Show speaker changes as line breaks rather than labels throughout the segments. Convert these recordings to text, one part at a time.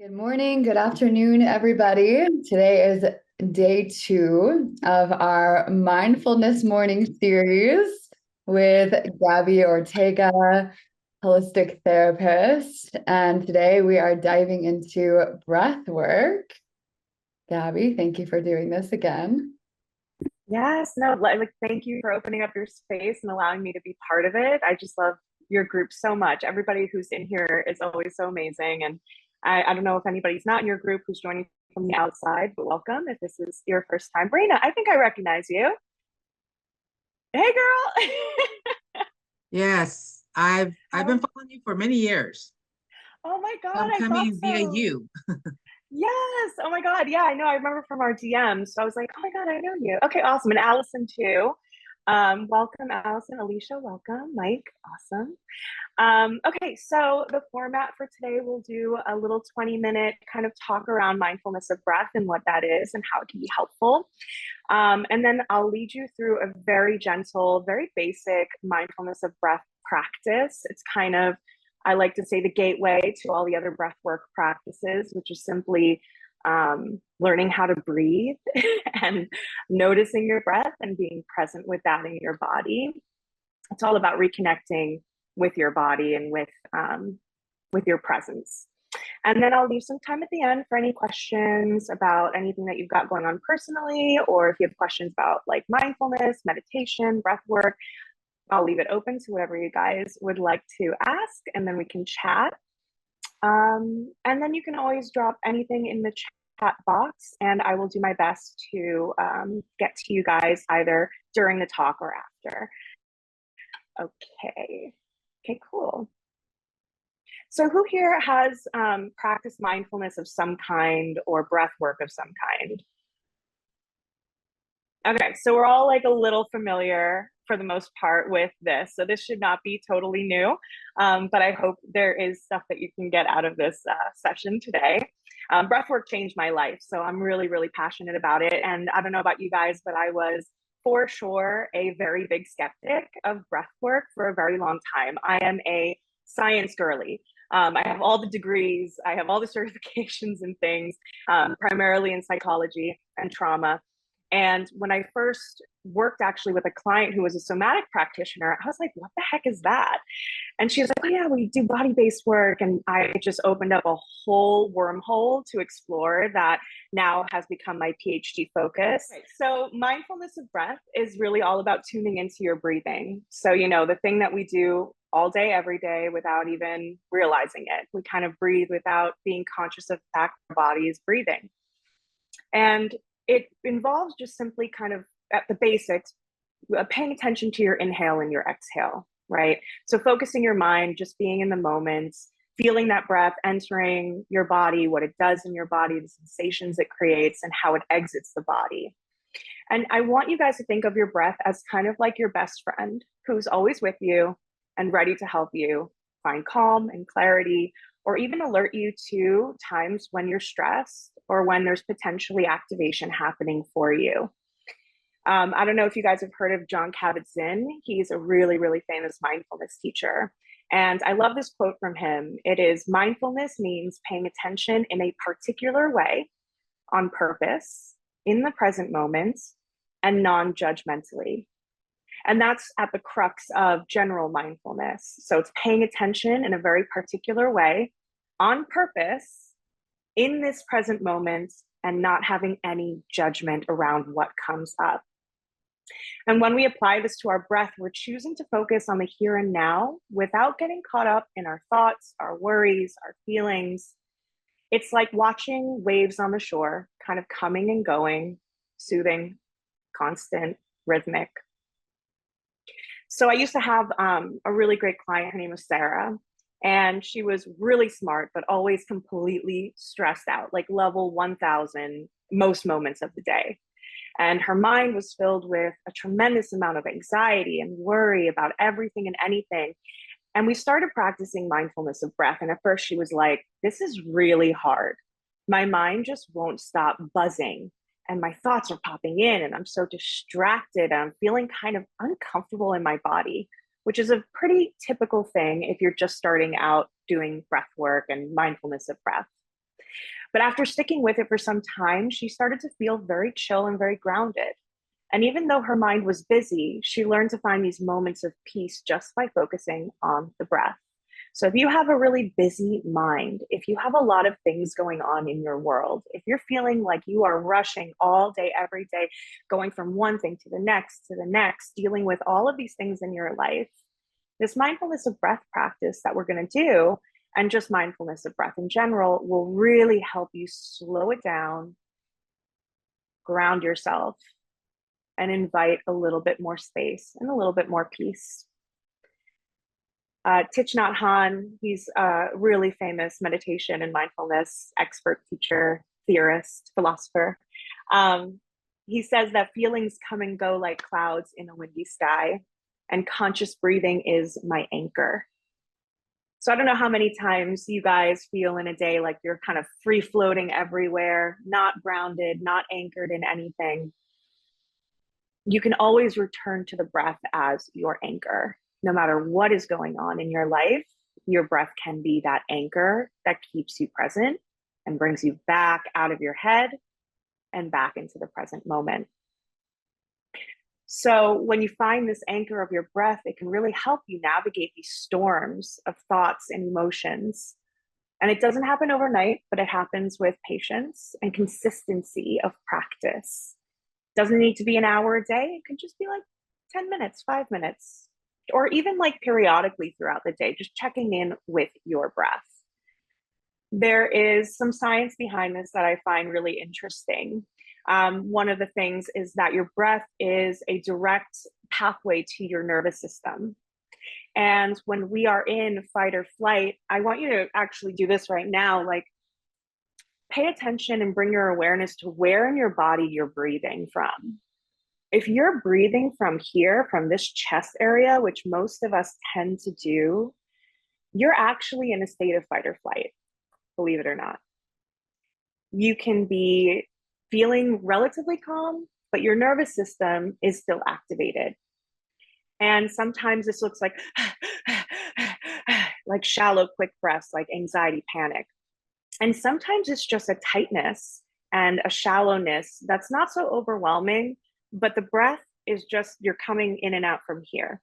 Good morning, good afternoon, everybody. Today is day 2 of our mindfulness morning series with Gabby Ortega, holistic therapist. And today we are diving into breath work. Gabby, thank you for doing this again.
Yes, no, like thank you for opening up your space and allowing me to be part of it. I just love your group so much. Everybody who's in here is always so amazing. And I don't know if anybody's not in your group who's joining from the outside, but welcome if this is your first time. Brina, I think I recognize you. Hey girl.
Yes, I've been following you for many years.
Oh my God,
I'm
I thought
coming via
so.
you.
Yes. Oh my God. Yeah, I know. I remember from our DMs. So I was like, oh my God, I know you. Okay, awesome. And Allison too. Welcome, Allison. Alicia, welcome. Mike, awesome. Okay, so the format for today, we'll do a little 20-minute kind of talk around mindfulness of breath and what that is and how it can be helpful. And then I'll lead you through a very gentle, very basic mindfulness of breath practice. It's kind of, I like to say, the gateway to all the other breath work practices, which is simply learning how to breathe and noticing your breath and being present with that in your body. It's all about reconnecting with your body and with your presence. And then I'll leave some time at the end for any questions about anything that you've got going on personally, or if you have questions about like mindfulness, meditation, breath work. I'll leave it open to whatever you guys would like to ask, and then we can chat. And then you can always drop anything in the chat box, and I will do my best to get to you guys either during the talk or after. Okay, cool. So who here has practiced mindfulness of some kind or breath work of some kind? Okay, so we're all like a little familiar for the most part with this. So this should not be totally new, but I hope there is stuff that you can get out of this session today. Breathwork changed my life, so I'm really, really passionate about it. And I don't know about you guys, but I was for sure a very big skeptic of breathwork for a very long time. I am a science girly. I have all the degrees, I have all the certifications and things, primarily in psychology and trauma. And when I first worked actually with a client who was a somatic practitioner, I was like, what the heck is that? And she was like, oh yeah, we do body-based work. And I just opened up a whole wormhole to explore that now has become my PhD focus. Okay, so mindfulness of breath is really all about tuning into your breathing. So, you know, the thing that we do all day, every day without even realizing it. We kind of breathe without being conscious of the fact our body is breathing. And it involves just simply kind of at the basics, paying attention to your inhale and your exhale, right? So focusing your mind, just being in the moment, feeling that breath entering your body, what it does in your body, the sensations it creates, and how it exits the body. And I want you guys to think of your breath as kind of like your best friend who's always with you and ready to help you find calm and clarity, or even alert you to times when you're stressed or when there's potentially activation happening for you. I don't know if you guys have heard of Jon Kabat-Zinn. He's a really, really famous mindfulness teacher. And I love this quote from him. It is, mindfulness means paying attention in a particular way, on purpose, in the present moment, and non-judgmentally. And that's at the crux of general mindfulness. So it's paying attention in a very particular way, on purpose, in this present moment, and not having any judgment around what comes up. And when we apply this to our breath, we're choosing to focus on the here and now without getting caught up in our thoughts, our worries, our feelings. It's like watching waves on the shore, kind of coming and going, soothing, constant, rhythmic. So I used to have a really great client. Her name was Sarah. And she was really smart, but always completely stressed out, like level 1000 most moments of the day. And her mind was filled with a tremendous amount of anxiety and worry about everything and anything. And we started practicing mindfulness of breath. And at first she was like, this is really hard. My mind just won't stop buzzing. And my thoughts are popping in, and I'm so distracted. I'm feeling kind of uncomfortable in my body, which is a pretty typical thing if you're just starting out doing breath work and mindfulness of breath. But after sticking with it for some time, she started to feel very chill and very grounded. And even though her mind was busy, she learned to find these moments of peace just by focusing on the breath. So if you have a really busy mind, if you have a lot of things going on in your world, if you're feeling like you are rushing all day, every day, going from one thing to the next, dealing with all of these things in your life, this mindfulness of breath practice that we're going to do, and just mindfulness of breath in general, will really help you slow it down, ground yourself, and invite a little bit more space and a little bit more peace. Thich Nhat Hanh, he's a really famous meditation and mindfulness expert, teacher, theorist, philosopher. He says that feelings come and go like clouds in a windy sky, and conscious breathing is my anchor. So I don't know how many times you guys feel in a day like you're kind of free floating everywhere, not grounded, not anchored in anything. You can always return to the breath as your anchor. No matter what is going on in your life, your breath can be that anchor that keeps you present and brings you back out of your head and back into the present moment. So when you find this anchor of your breath, it can really help you navigate these storms of thoughts and emotions. And it doesn't happen overnight, but it happens with patience and consistency of practice. Doesn't need to be an hour a day. It could just be like 10 minutes, 5 minutes, or even like periodically throughout the day, just checking in with your breath. There is some science behind this that I find really interesting. One of the things is that your breath is a direct pathway to your nervous system. And when we are in fight or flight, I want you to actually do this right now. Like, pay attention and bring your awareness to where in your body you're breathing from. If you're breathing from here, from this chest area, which most of us tend to do, you're actually in a state of fight or flight, believe it or not. You can be feeling relatively calm, but your nervous system is still activated. And sometimes this looks like shallow, quick breaths, like anxiety, panic. And sometimes it's just a tightness and a shallowness that's not so overwhelming, but the breath is just, you're coming in and out from here.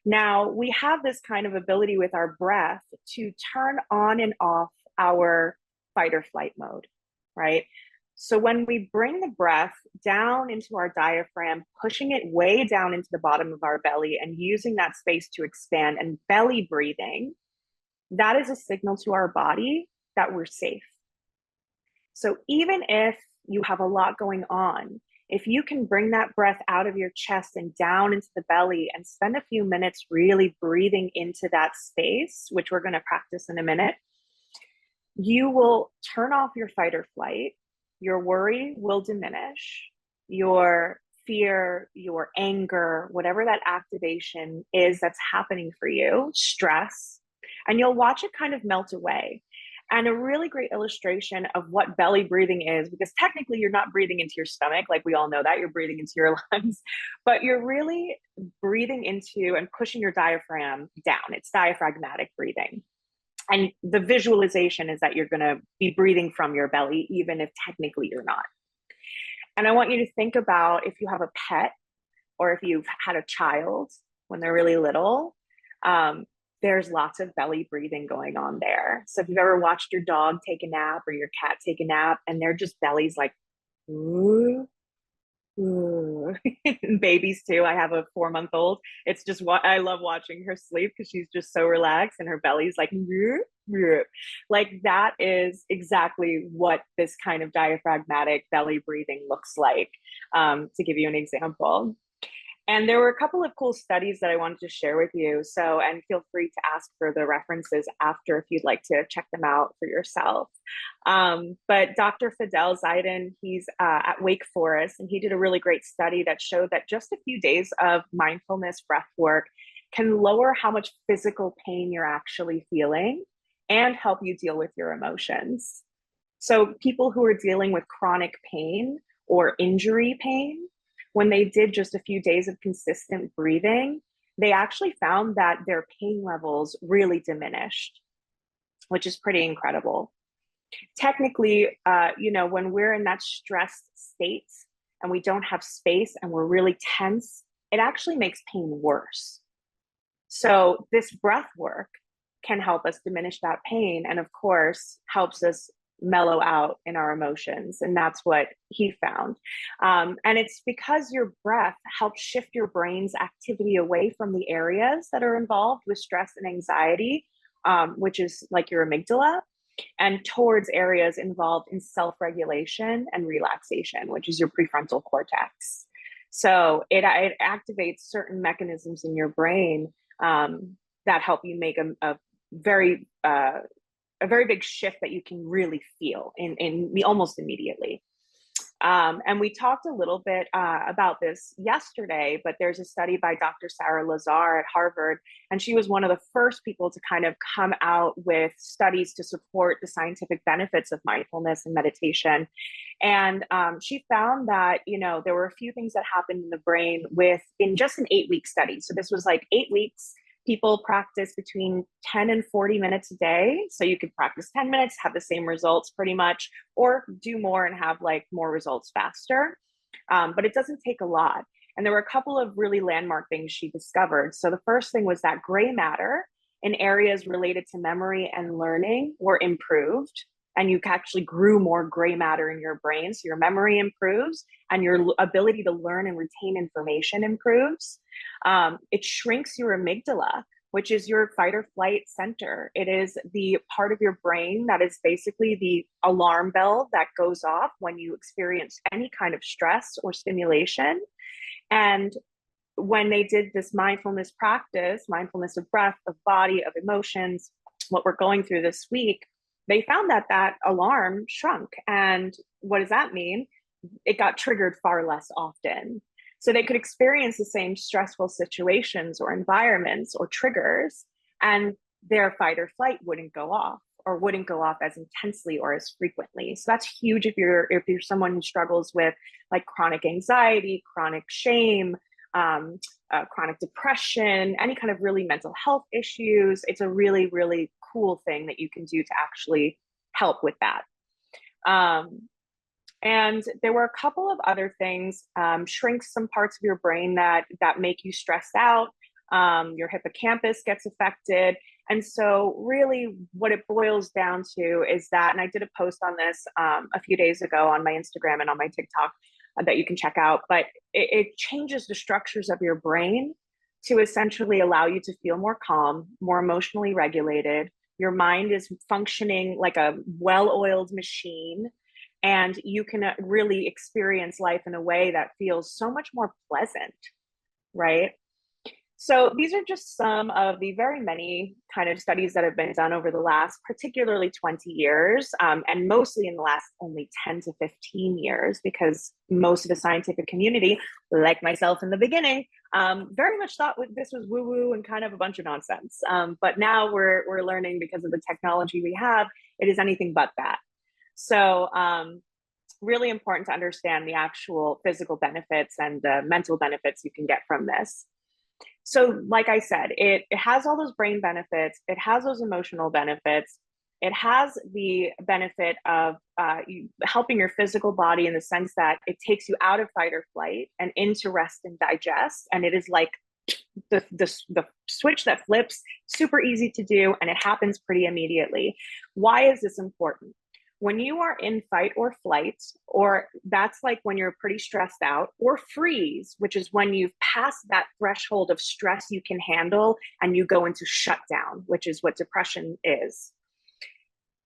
Now, we have this kind of ability with our breath to turn on and off our fight or flight mode, right? So when we bring the breath down into our diaphragm, pushing it way down into the bottom of our belly and using that space to expand and belly breathing, that is a signal to our body that we're safe. So even if you have a lot going on, if you can bring that breath out of your chest and down into the belly and spend a few minutes really breathing into that space, which we're going to practice in a minute, you will turn off your fight or flight. Your worry will diminish. Your fear, your anger, whatever that activation is that's happening for you, stress, and you'll watch it kind of melt away. And a really great illustration of what belly breathing is, because technically you're not breathing into your stomach, like we all know that, you're breathing into your lungs, but you're really breathing into and pushing your diaphragm down. It's diaphragmatic breathing. And the visualization is that you're going to be breathing from your belly, even if technically you're not. And I want you to think about if you have a pet or if you've had a child when they're really little, there's lots of belly breathing going on there. So if you've ever watched your dog take a nap or your cat take a nap and they're just bellies like, ooh, ooh. Babies too. I have a 4-month-old. It's just what I love watching her sleep because she's just so relaxed and her belly's like, like that is exactly what this kind of diaphragmatic belly breathing looks like, to give you an example. And there were a couple of cool studies that I wanted to share with you. So, and feel free to ask for the references after if you'd like to check them out for yourself. But Dr. Fidel Zaiden, he's at Wake Forest, and he did a really great study that showed that just a few days of mindfulness breath work can lower how much physical pain you're actually feeling and help you deal with your emotions. So people who are dealing with chronic pain or injury pain, when they did just a few days of consistent breathing, they actually found that their pain levels really diminished, which is pretty incredible. Technically, when we're in that stressed state and we don't have space and we're really tense, it actually makes pain worse. So this breath work can help us diminish that pain and, of course, helps us mellow out in our emotions. And that's what he found. And it's because your breath helps shift your brain's activity away from the areas that are involved with stress and anxiety, which is like your amygdala, and towards areas involved in self-regulation and relaxation, which is your prefrontal cortex. So it activates certain mechanisms in your brain that help you make a very big shift that you can really feel in almost immediately. And we talked a little bit about this yesterday, but there's a study by Dr. Sarah Lazar at Harvard, and she was one of the first people to kind of come out with studies to support the scientific benefits of mindfulness and meditation. And she found that, there were a few things that happened in the brain in just an 8-week study. So this was like 8 weeks. People practice between 10 and 40 minutes a day. So you could practice 10 minutes, have the same results pretty much, or do more and have like more results faster. But it doesn't take a lot. And there were a couple of really landmark things she discovered. So the first thing was that gray matter in areas related to memory and learning were improved. And you actually grew more gray matter in your brain. So your memory improves and your ability to learn and retain information improves. It shrinks your amygdala, which is your fight or flight center. It is the part of your brain that is basically the alarm bell that goes off when you experience any kind of stress or stimulation. And when they did this mindfulness practice, mindfulness of breath, of body, of emotions, what we're going through this week, they found that alarm shrunk. And what does that mean? It got triggered far less often. So they could experience the same stressful situations or environments or triggers, and their fight or flight wouldn't go off, or wouldn't go off as intensely or as frequently. So that's huge if you're someone who struggles with like chronic anxiety, chronic shame, chronic depression, any kind of really mental health issues. It's a really, really cool thing that you can do to actually help with that. And there were a couple of other things, shrinks some parts of your brain that make you stressed out. Your hippocampus gets affected. And so really what it boils down to is that, and I did a post on this a few days ago on my Instagram and on my TikTok that you can check out, but it changes the structures of your brain to essentially allow you to feel more calm, more emotionally regulated. Your mind is functioning like a well-oiled machine, and you can really experience life in a way that feels so much more pleasant, right? So these are just some of the very many kind of studies that have been done over the last, particularly 20 years, and mostly in the last only 10 to 15 years, because most of the scientific community, like myself in the beginning, very much thought this was woo-woo and kind of a bunch of nonsense. But now we're learning, because of the technology we have, it is anything but that. So really important to understand the actual physical benefits and the mental benefits you can get from this. So like I said, it has all those brain benefits. It has those emotional benefits. It has the benefit of helping your physical body in the sense that it takes you out of fight or flight and into rest and digest. And it is like the switch that flips, super easy to do, and it happens pretty immediately. Why is this important? When you are in fight or flight, or that's like when you're pretty stressed out, or freeze, which is when you've passed that threshold of stress you can handle and you go into shutdown, which is what depression is.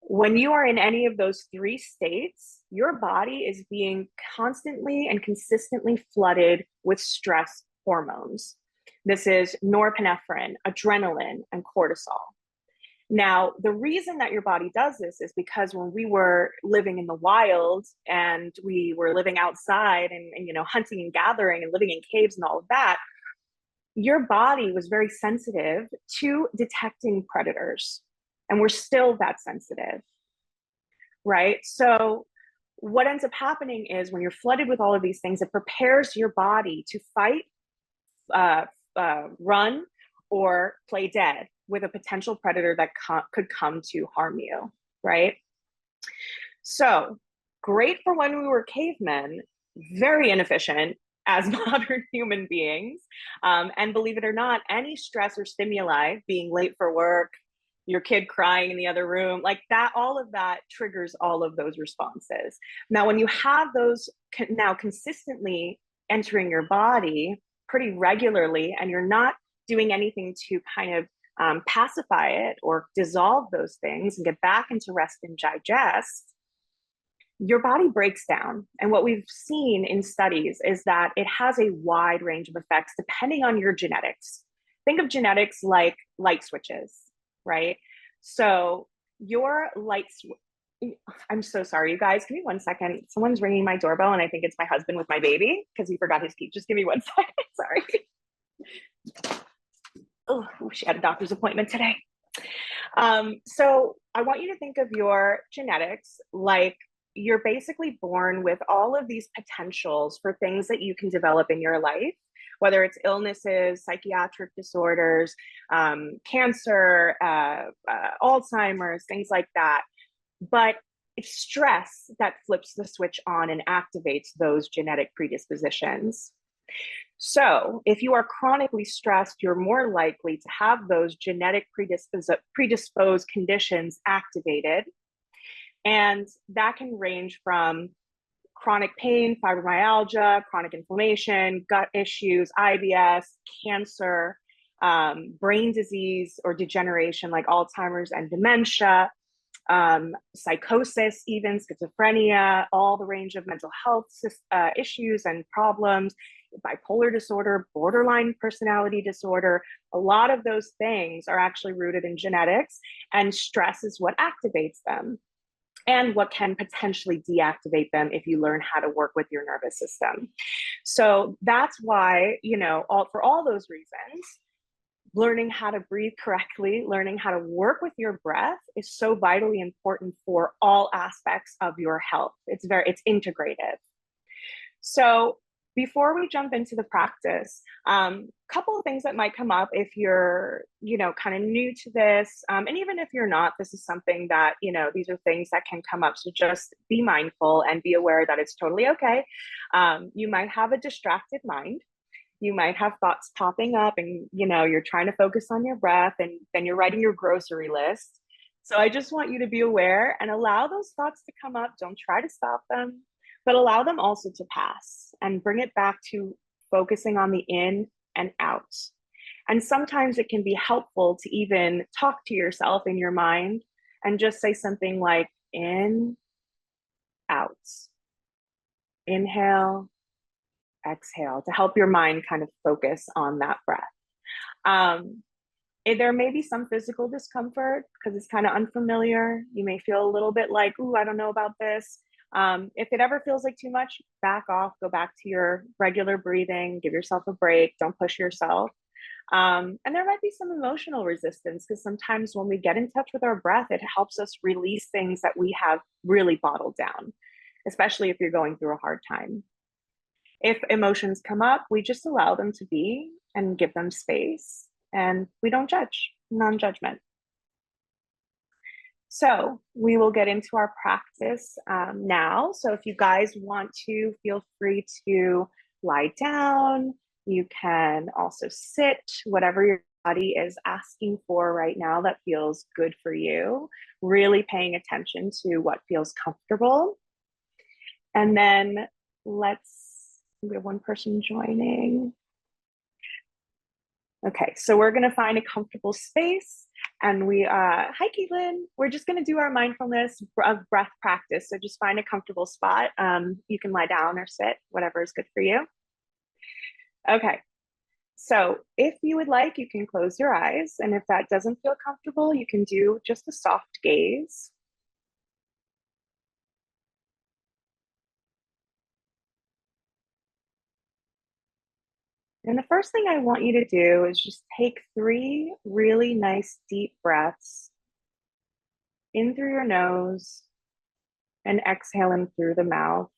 When you are in any of those three states, your body is being constantly and consistently flooded with stress hormones. This is norepinephrine, adrenaline, and cortisol. Now, the reason that your body does this is because when we were living in the wild and we were living outside and hunting and gathering and living in caves and all of that, your body was very sensitive to detecting predators. And we're still that sensitive, right? So what ends up happening is when you're flooded with all of these things, it prepares your body to fight, run, or play dead with a potential predator that could come to harm you, right? So great for when we were cavemen, very inefficient as modern human beings. And believe it or not, any stress or stimuli, being late for work, your kid crying in the other room, like that, all of that triggers all of those responses. Now, when you have those now consistently entering your body pretty regularly, and you're not doing anything to kind of pacify it or dissolve those things and get back into rest and digest, your body breaks down. And what we've seen in studies is that it has a wide range of effects depending on your genetics. Think of genetics like light switches, right? So your I'm so sorry, you guys. Give me 1 second. Someone's ringing my doorbell, and I think it's my husband with my baby because he forgot his key. Just give me 1 second. Sorry. Oh, she had a doctor's appointment today. So I want you to think of your genetics like you're basically born with all of these potentials for things that you can develop in your life, whether it's illnesses, psychiatric disorders, cancer, Alzheimer's, things like that. But it's stress that flips the switch on and activates those genetic predispositions. So if you are chronically stressed, you're more likely to have those genetic predisposed conditions activated. And that can range from chronic pain, fibromyalgia, chronic inflammation, gut issues, IBS, cancer, brain disease or degeneration like Alzheimer's and dementia, psychosis, even schizophrenia, all the range of mental health issues and problems, bipolar disorder, borderline personality disorder. A lot of those things are actually rooted in genetics, and stress is what activates them and what can potentially deactivate them if you learn how to work with your nervous system. So that's why, for all those reasons, learning how to breathe correctly, learning how to work with your breath is so vitally important for all aspects of your health. It's integrated. So before we jump into the practice, couple of things that might come up if you're, kind of new to this. And even if you're not, this is something that, these are things that can come up. So just be mindful and be aware that it's totally okay. You might have a distracted mind. You might have thoughts popping up and, you're trying to focus on your breath and then you're writing your grocery list. So I just want you to be aware and allow those thoughts to come up. Don't try to stop them, but allow them also to pass and bring it back to focusing on the in and out. And sometimes it can be helpful to even talk to yourself in your mind and just say something like in, out, inhale, exhale, to help your mind kind of focus on that breath. There may be some physical discomfort because it's kind of unfamiliar. You may feel a little bit like, ooh, I don't know about this. If it ever feels like too much, back off, go back to your regular breathing, give yourself a break, don't push yourself. And there might be some emotional resistance because sometimes when we get in touch with our breath, it helps us release things that we have really bottled down, especially if you're going through a hard time. If emotions come up, we just allow them to be and give them space, and we don't judge, non-judgment. So we will get into our practice now. So if you guys want to, feel free to lie down. You can also sit, whatever your body is asking for right now that feels good for you, really paying attention to what feels comfortable. And then we have one person joining. Okay, so we're gonna find a comfortable space and hi Caitlin, we're just gonna do our mindfulness of breath practice. So just find a comfortable spot. You can lie down or sit, whatever is good for you. Okay, so if you would like, you can close your eyes. And if that doesn't feel comfortable, you can do just a soft gaze. And the first thing I want you to do is just take 3 really nice deep breaths in through your nose and exhaling through the mouth.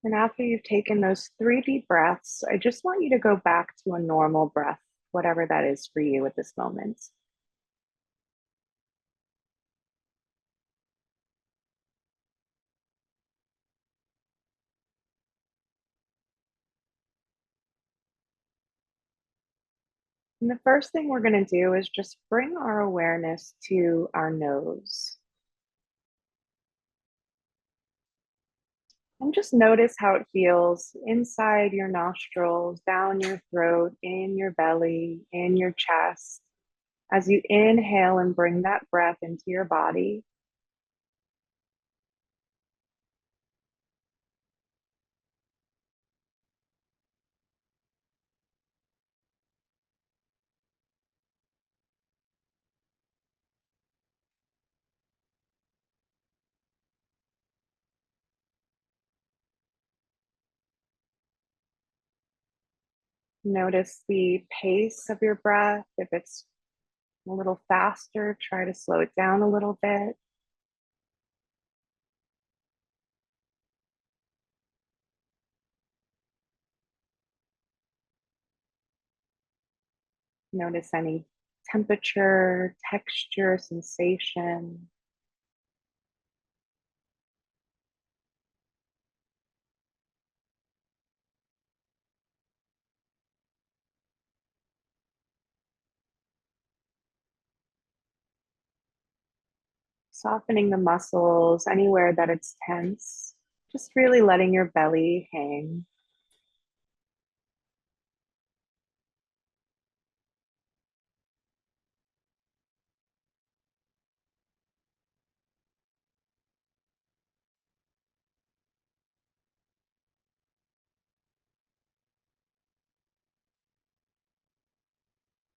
And after you've taken those 3 deep breaths, I just want you to go back to a normal breath, whatever that is for you at this moment. And the first thing we're going to do is just bring our awareness to our nose. And just notice how it feels inside your nostrils, down your throat, in your belly, in your chest. As you inhale and bring that breath into your body, notice the pace of your breath. If it's a little faster, try to slow it down a little bit. Notice any temperature, texture, sensation. Softening the muscles anywhere that it's tense. Just really letting your belly hang.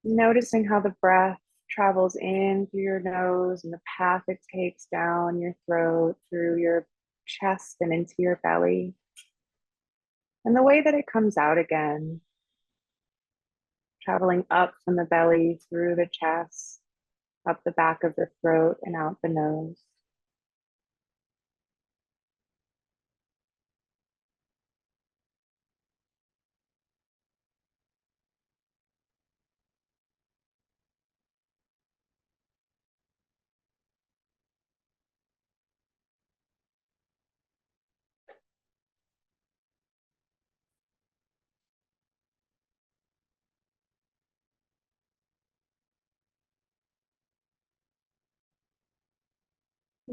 Noticing how the breath travels in through your nose and the path it takes down your throat, through your chest and into your belly. And the way that it comes out again, traveling up from the belly, through the chest, up the back of the throat and out the nose.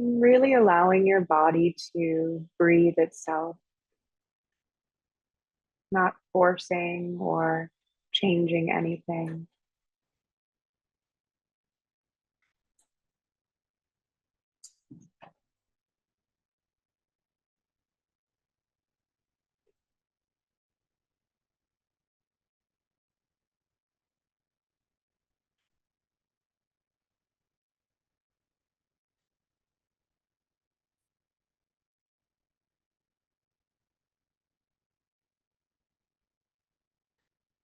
Really allowing your body to breathe itself, not forcing or changing anything.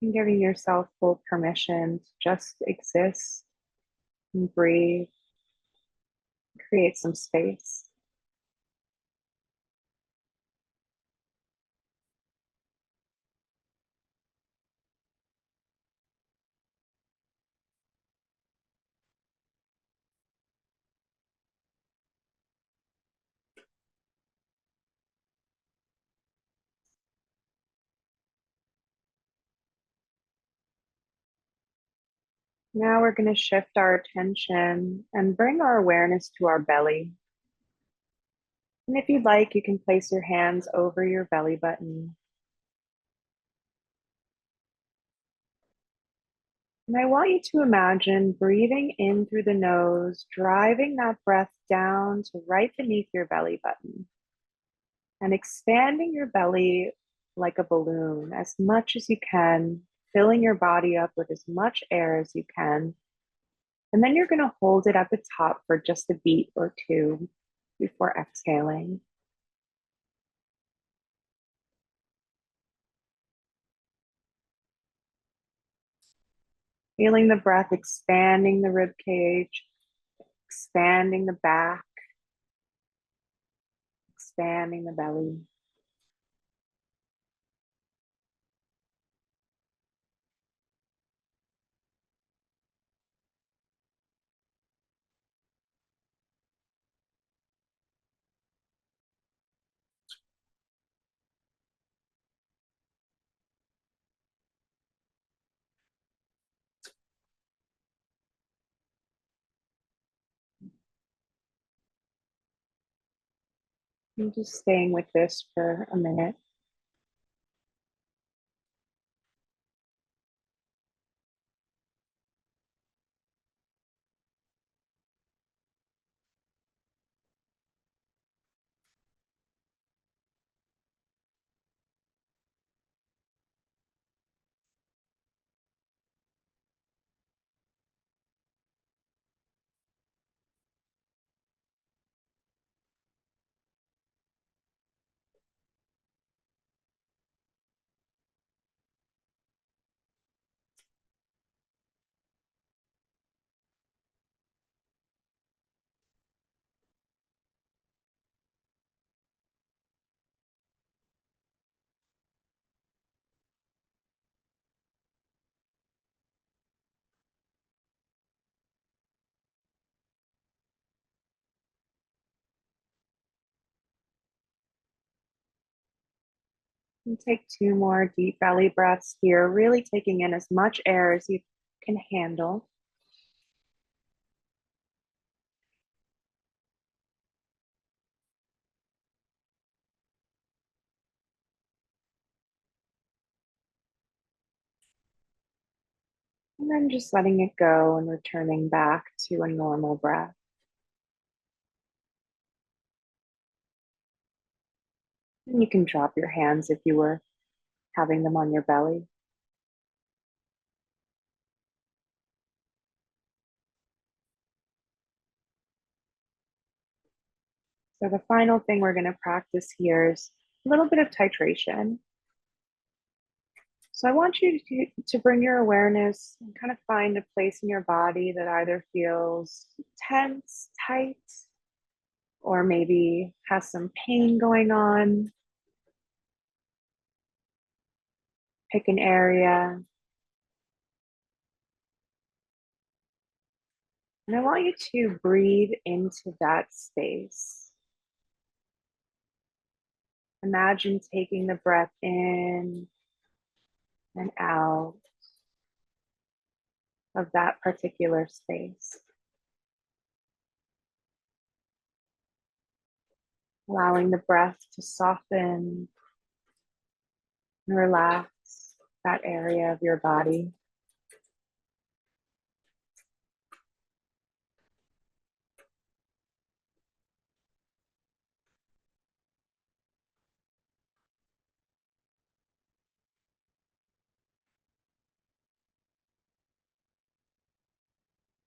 And giving yourself full permission to just exist and breathe, create some space. Now we're going to shift our attention and bring our awareness to our belly. And if you'd like, you can place your hands over your belly button. And I want you to imagine breathing in through the nose, driving that breath down to right beneath your belly button, and expanding your belly like a balloon as much as you can, filling your body up with as much air as you can. And then you're going to hold it at the top for just a beat or two before exhaling. Feeling the breath expanding the rib cage, expanding the back, expanding the belly. I'm just staying with this for a minute. And take two more deep belly breaths here, really taking in as much air as you can handle. And then just letting it go and returning back to a normal breath. And you can drop your hands if you were having them on your belly. So the final thing we're going to practice here is a little bit of titration. So I want you to bring your awareness and kind of find a place in your body that either feels tense, tight, or maybe has some pain going on. Pick an area. And I want you to breathe into that space. Imagine taking the breath in and out of that particular space. Allowing the breath to soften and relax that area of your body.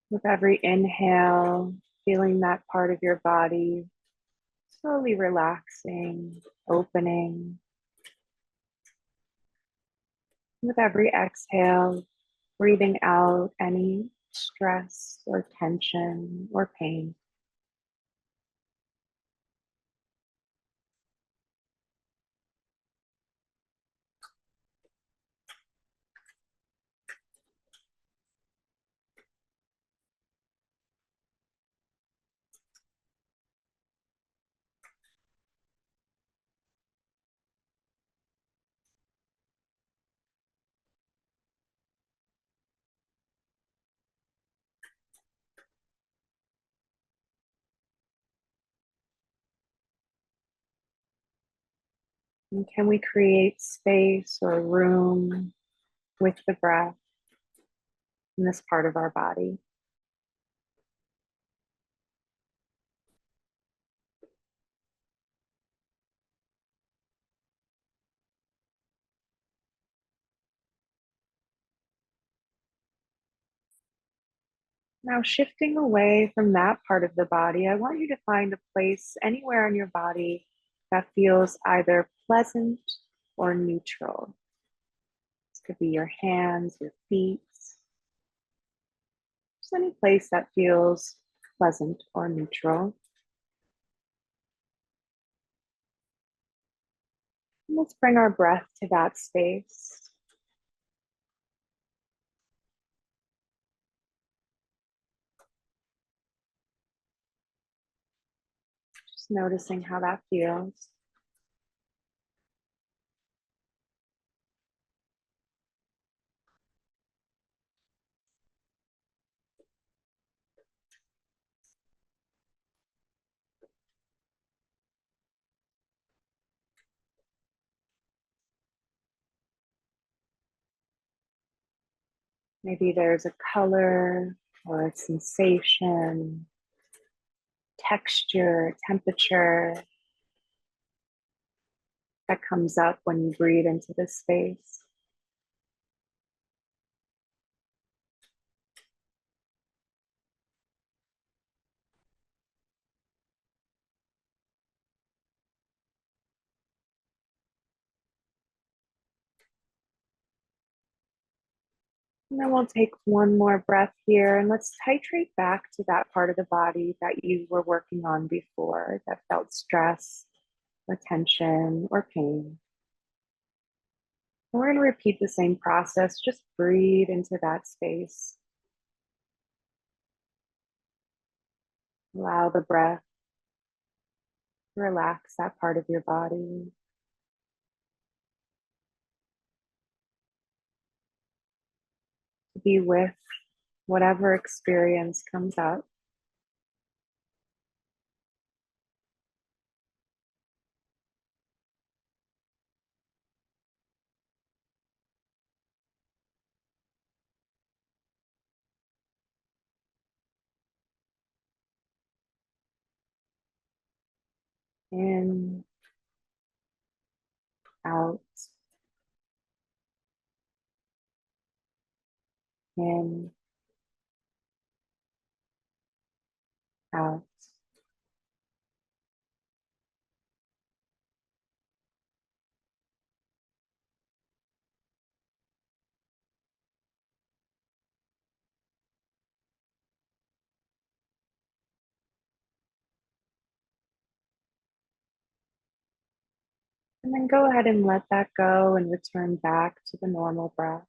With every inhale, feeling that part of your body slowly relaxing, opening. With every exhale, breathing out any stress or tension or pain. And can we create space or room with the breath in this part of our body? Now, shifting away from that part of the body, I want you to find a place anywhere in your body that feels either pleasant or neutral. This could be your hands, your feet, just any place that feels pleasant or neutral. And let's bring our breath to that space. Just noticing how that feels. Maybe there's a color or a sensation, texture, temperature that comes up when you breathe into this space. And then we'll take one more breath here and let's titrate back to that part of the body that you were working on before that felt stress or tension or pain. And we're going to repeat the same process. Just breathe into that space. Allow the breath to relax that part of your body. To be with whatever experience comes up. In, out, in, out. And then go ahead and let that go and return back to the normal breath.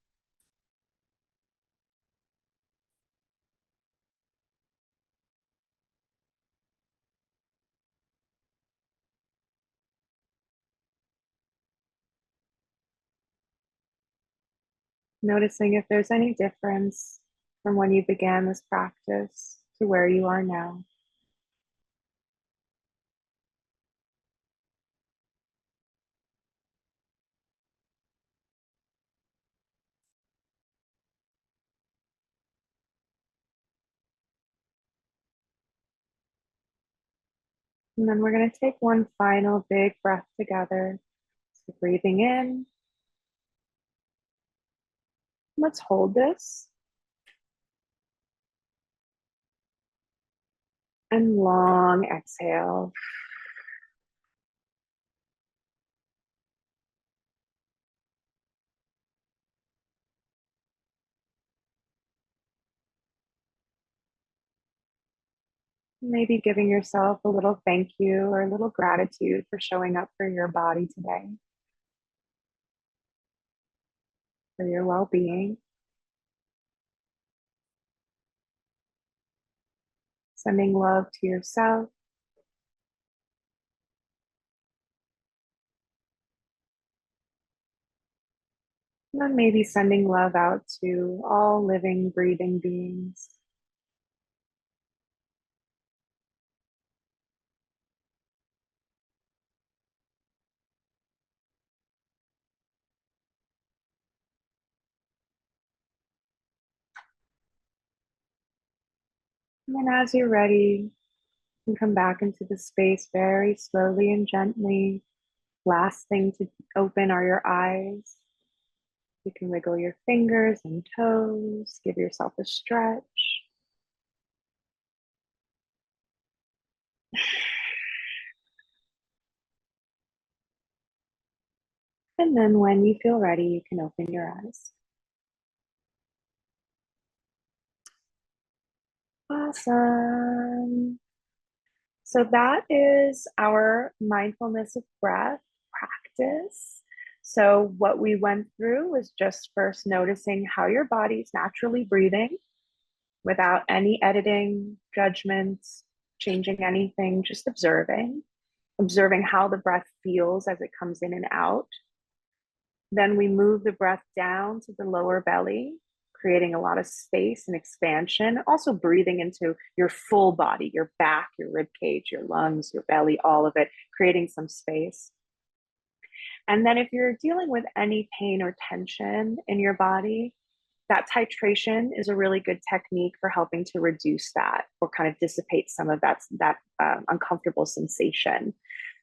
Noticing if there's any difference from when you began this practice to where you are now. And then we're going to take one final big breath together. So breathing in. Let's hold this. And long exhale. Maybe giving yourself a little thank you or a little gratitude for showing up for your body today, for your well-being. Sending love to yourself. And then maybe sending love out to all living, breathing beings. And then as you're ready, you can come back into the space very slowly and gently. Last thing to open are your eyes. You can wiggle your fingers and toes, give yourself a stretch. And then when you feel ready, you can open your eyes. Awesome. So that is our mindfulness of breath practice. So what we went through was just first noticing how your body's naturally breathing without any editing, judgments, changing anything, just observing how the breath feels as it comes in and out. Then we move the breath down to the lower belly, creating a lot of space and expansion. Also breathing into your full body, your back, your rib cage, your lungs, your belly, all of it, creating some space. And then if you're dealing with any pain or tension in your body, That titration is a really good technique for helping to reduce that or kind of dissipate some of that uncomfortable sensation.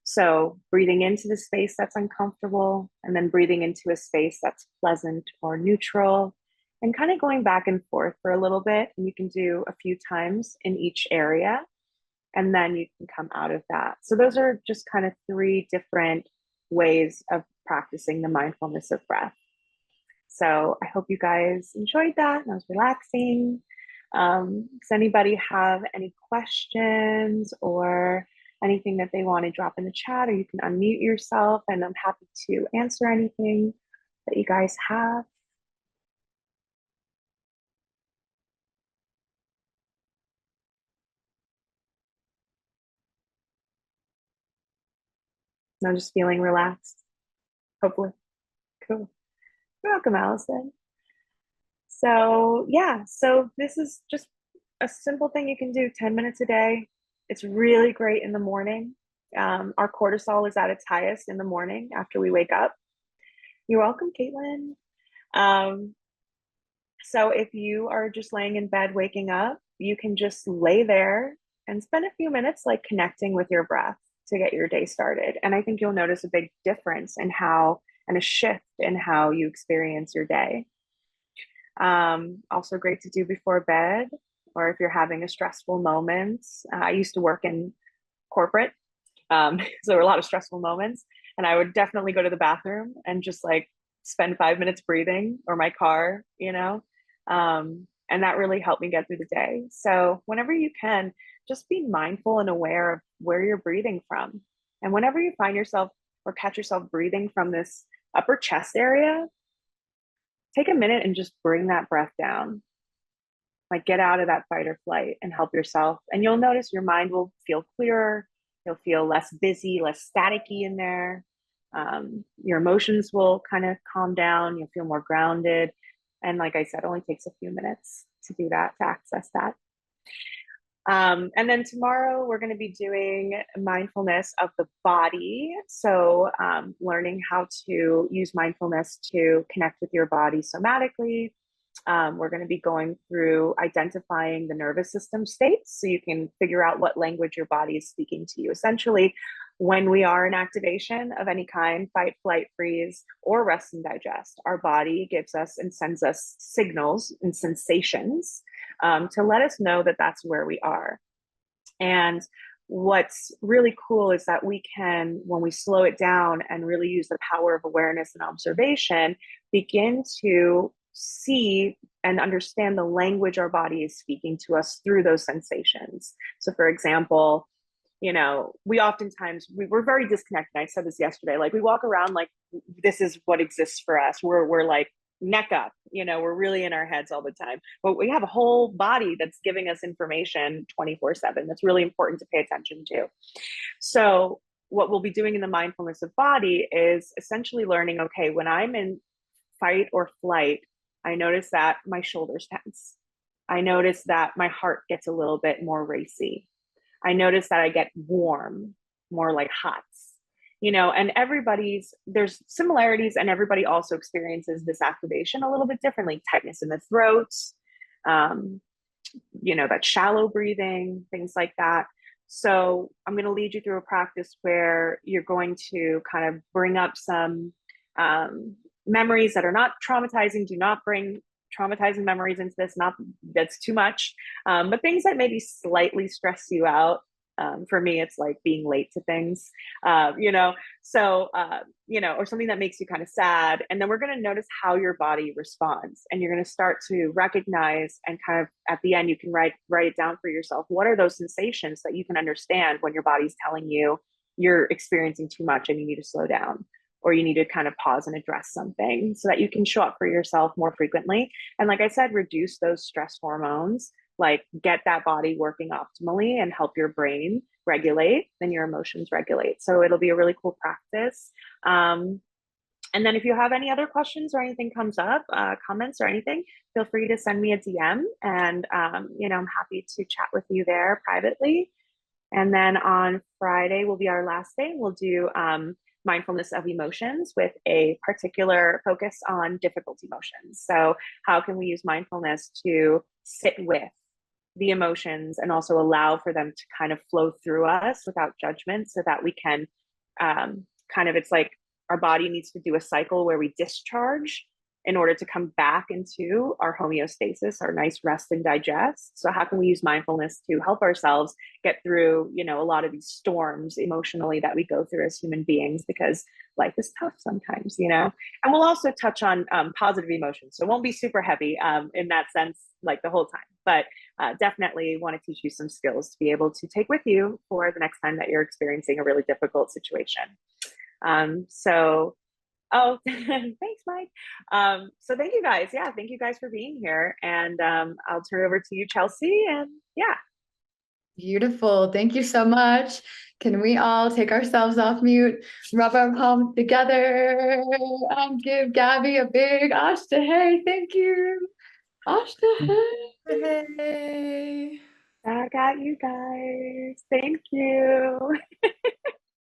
So breathing into the space that's uncomfortable and then breathing into a space that's pleasant or neutral and kind of going back and forth for a little bit. And you can do a few times in each area and then you can come out of that. So those are just kind of 3 different ways of practicing the mindfulness of breath. So I hope you guys enjoyed that. That was relaxing. Does anybody have any questions or anything that they want to drop in the chat, or you can unmute yourself and I'm happy to answer anything that you guys have. I'm just feeling relaxed, hopefully. Cool. You're welcome, Allison. So yeah, so this is just a simple thing you can do 10 minutes a day. It's really great in the morning. Our cortisol is at its highest in the morning after we wake up. You're welcome, Caitlin. So if you are just laying in bed, waking up, you can just lay there and spend a few minutes like connecting with your breath to get your day started. And I think you'll notice a big difference in how and a shift in how you experience your day. Also great to do before bed, or if you're having a stressful moment. I used to work in corporate, so there were a lot of stressful moments, and I would definitely go to the bathroom and just like spend 5 minutes breathing, or my car, you know, and that really helped me get through the day. So whenever you can, just be mindful and aware of where you're breathing from. And whenever you find yourself or catch yourself breathing from this upper chest area, take a minute and just bring that breath down. Like get out of that fight or flight and help yourself. And you'll notice your mind will feel clearer. You'll feel less busy, less staticky in there. Your emotions will kind of calm down. You'll feel more grounded. And like I said, it only takes a few minutes to do that, to access that. And then tomorrow we're going to be doing mindfulness of the body. So learning how to use mindfulness to connect with your body somatically. We're going to be going through identifying the nervous system states so you can figure out what language your body is speaking to you. Essentially, when we are in activation of any kind, fight, flight, freeze, or rest and digest, our body gives us and sends us signals and sensations to let us know that that's where we are. And what's really cool is that we can, when we slow it down and really use the power of awareness and observation, begin to see and understand the language our body is speaking to us through those sensations. So for example, you know, we oftentimes, we're very disconnected. I said this yesterday, like we walk around like this is what exists for us. We're like neck up, you know, we're really in our heads all the time. But we have a whole body that's giving us information 24/7. That's really important to pay attention to. So what we'll be doing in the mindfulness of body is essentially learning, okay, when I'm in fight or flight, I notice that my shoulders tense. I notice that my heart gets a little bit more racy. I notice that I get warm, more like hot, you know, and there's similarities and everybody also experiences this activation a little bit differently. Tightness in the throat, you know, that shallow breathing, things like that. So I'm going to lead you through a practice where you're going to kind of bring up some memories that are not traumatizing. Do not bring traumatizing memories into this. Not that's too much, but things that maybe slightly stress you out. For me, it's like being late to things, you know, so, you know, or something that makes you kind of sad. And then we're going to notice how your body responds. And you're going to start to recognize and kind of at the end, you can write it down for yourself. What are those sensations that you can understand when your body's telling you you're experiencing too much and you need to slow down? Or you need to kind of pause and address something so that you can show up for yourself more frequently. And like I said, reduce those stress hormones, like get that body working optimally and help your brain regulate and your emotions regulate. So it'll be a really cool practice. And then if you have any other questions or anything comes up, comments or anything, feel free to send me a DM and, you know, I'm happy to chat with you there privately. And then on Friday will be our last day. We'll do mindfulness of emotions with a particular focus on difficult emotions. So, how can we use mindfulness to sit with the emotions and also allow for them to kind of flow through us without judgment so that we can kind of, it's like our body needs to do a cycle where we discharge in order to come back into our homeostasis, our nice rest and digest. So how can we use mindfulness to help ourselves get through, a lot of these storms emotionally that we go through as human beings, because life is tough sometimes, And we'll also touch on positive emotions. So it won't be super heavy in that sense, like the whole time, but definitely want to teach you some skills to be able to take with you for the next time that you're experiencing a really difficult situation. Oh, thanks, Mike. So thank you guys. Yeah, thank you guys for being here. And I'll turn it over to you, Chelsea. And yeah.
Beautiful. Thank you so much. Can we all take ourselves off mute, rub our palms together, and give Gabby a big Ashta hey. Thank you. Ashta hey.
Hey.
I got you guys. Thank you.